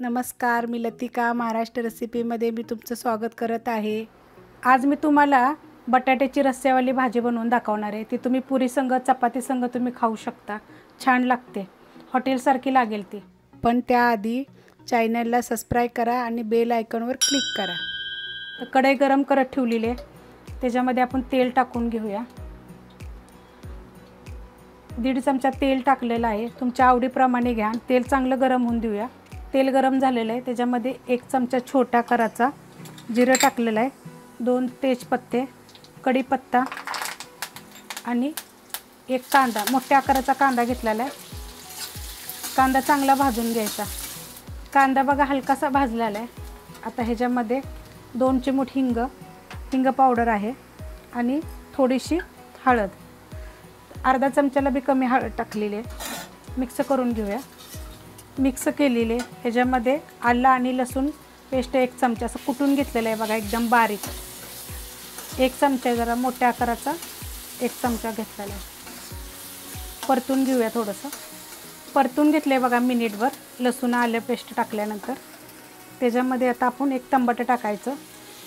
नमस्कार, मी लतिका महाराष्ट्र रेसिपीमध्ये मी तुमचं स्वागत करत आहे। आज मी तुम्हाला बटाट्याची रस्स्यावाली भाजी बनवून दाखवणार आहे। ती तुम्ही पुरी संग चपाती संग तुम्ही खाऊ शकता, छान लागते, हॉटेलसारखी लागेल ती। पण त्याआधी चॅनलला सबस्क्राइब करा आणि बेल आयकॉनवर क्लिक करा। तर कढई गरम करत ठेवलेली आहे, त्याच्यामध्ये आपण तेल टाकून घेऊया। 1.5 चमचा तेल टाकलेलं आहे, तुमच्या आवडीप्रमाणे घ्या। तेल चांगलं गरम होऊन देऊया। तेल गरम झालेलं आहे, त्याच्यामध्ये 1 चमचा छोटा आकाराचा जिरं टाकलेलं आहे, 2 तेजपत्ते, कढीपत्ता आणि 1 कांदा, मोठ्या आकाराचा कांदा घेतलेला आहे। कांदा चांगला भाजून घ्यायचा। कांदा बघा हलकासा भाजलेला आहे। आता ह्याच्यामध्ये 2 चिमूट हिंग पावडर आहे आणि थोडीशी हळद, अर्धा चमचाला बी कमी हळद टाकलेली आहे। मिक्स करून घेऊया। मिक्स केलेले ह्याच्यामध्ये आलं आणि लसूण पेस्ट 1 चमचा असं कुटून घेतलेलं आहे बघा, एकदम बारीक। 1 चमचा जरा मोठ्या आकाराचा 1 चमचा घेतलेला आहे। परतून घेऊया, थोडंसं परतून घेतलं आहे बघा मिनिटभर। लसूण आलं पेस्ट टाकल्यानंतर त्याच्यामध्ये आता आपण 1 टमाटर टाकायचं।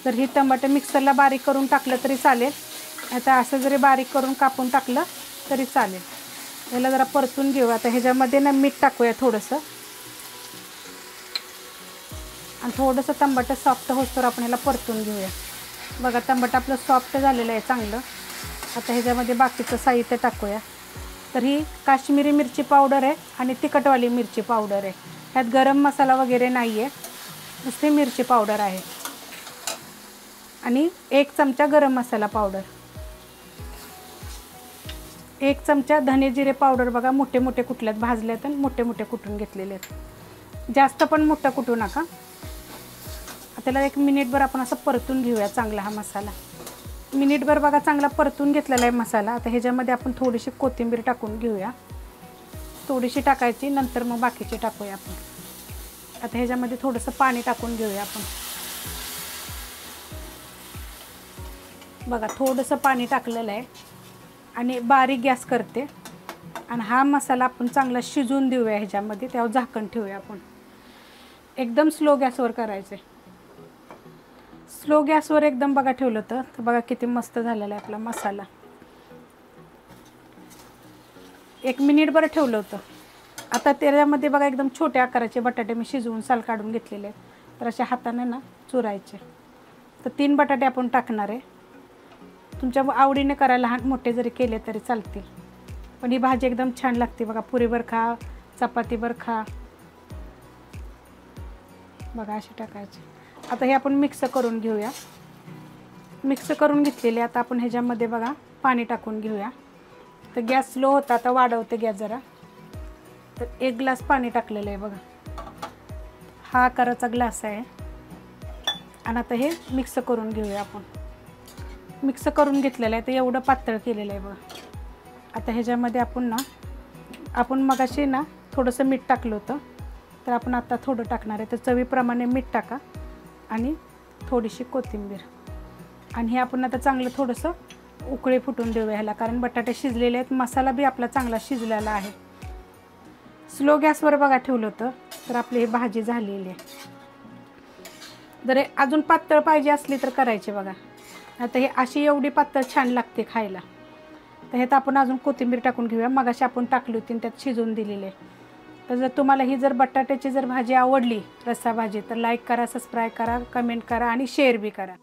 जर ही टमाटर मिक्सरला बारीक करून टाकलं तरी चालेल, आता असं जरी बारीक करून कापून टाकलं तरी चालेल। याला जरा परतून घेऊ। आता ह्याच्यामध्ये ना मीठ टाकूया थोडंसं, आणि थोडंसं टमाटर सॉफ्ट होतोवर आपण ह्याला परतून घेऊया। बघा टमाटर आपलं सॉफ्ट झालेलं आहे चांगलं। आता ह्याच्यामध्ये बाकीचं साहित्य टाकूया। तर ही काश्मीरी मिरची पावडर आहे आणि तिखटवाली मिरची पावडर आहे, ह्यात गरम मसाला वगैरे नाही आहे, नुसती मिरची पावडर आहे। आणि 1 चमचा गरम मसाला पावडर, 1 चमचा धने जिरे पावडर बघा, मोठे मोठे कुटल्यात, भाजल्यात आणि मोठे मोठे कुटून घेतलेले आहेत, जास्त पण मोठा कुटू नका। त्याला 1 मिनिटभर आपण असं परतून घेऊया चांगला हा मसाला। मिनिटभर बघा चांगला परतून घेतलेला आहे मसाला। आता ह्याच्यामध्ये आपण थोडीशी कोथिंबीर टाकून घेऊया, थोडीशी टाकायची, नंतर मग बाकीची टाकूया आपण। आता ह्याच्यामध्ये थोडंसं पाणी टाकून घेऊया आपण। बघा थोडंसं पाणी टाकलेलं आहे आणि बारीक गॅस करते आणि हा मसाला आपण चांगला शिजवून देऊया ह्याच्यामध्ये। त्यावर झाकण ठेवूया आपण, एकदम स्लो गॅसवर करायचे। स्लो गॅसवर एकदम बघा ठेवलं तर बघा किती मस्त झालेला आहे आपला मसाला। 1 मिनिटभर ठेवलं होतं। आता त्याच्यामध्ये बघा एकदम छोट्या आकाराचे बटाटे मी शिजवून साल काढून घेतलेले आहेत, तर अशा हाताने ना चुरायचे। तर 3 बटाटे आपण टाकणार आहे, तुमच्या आवडीने करा, लहान मोठे जरी केले तरी चालतील। पण ही भाजी एकदम छान लागते बघा, पुरीवर खा, चपातीवर खा। बघा अशी टाकायची। आता हे आपण मिक्स करून घेऊया। मिक्स करून घेतलेले आता आपण ह्याच्यामध्ये बघा पाणी टाकून घेऊया। तर गॅस स्लो होता, आता वाढवते गॅस जरा। तर 1 ग्लास पाणी टाकलेलं आहे बघा, हा आकाराचा ग्लास आहे। आणि आता हे मिक्स करून घेऊया आपण। मिक्स करून घेतलेलं आहे, तर एवढं पातळ केलेलं आहे बघा। आता ह्याच्यामध्ये आपण मगाशी ना थोडंसं मीठ टाकलं होतं, तर आपण आता थोडं टाकणार आहे। तर चवीप्रमाणे मीठ टाका आणि थोडीशी कोथिंबीर, आणि हे आपण आता चांगलं थोडंसं उकळी फुटून देऊया ह्याला, कारण बटाटे शिजलेले आहेत, मसाला बी आपला चांगला शिजलेला आहे। स्लो गॅसवर बघा ठेवलं होतं तर आपली ही भाजी झालेली आहे। जर अजून पातळ पाहिजे असली तर करायची बघा। आता हे अशी एवढी पातळ छान लागते खायला। तर ह्यात आपण अजून कोथिंबीर टाकून घेऊया, मगाशी आपण टाकली होती त्यात शिजवून दिलेली आहे। तर जर तुम्हाला ही बटाट्याची भाजी आवडली, रस्सा भाजी, तर लाईक करा, सबस्क्राईब करा, कमेंट करा आणि शेअर बी करा।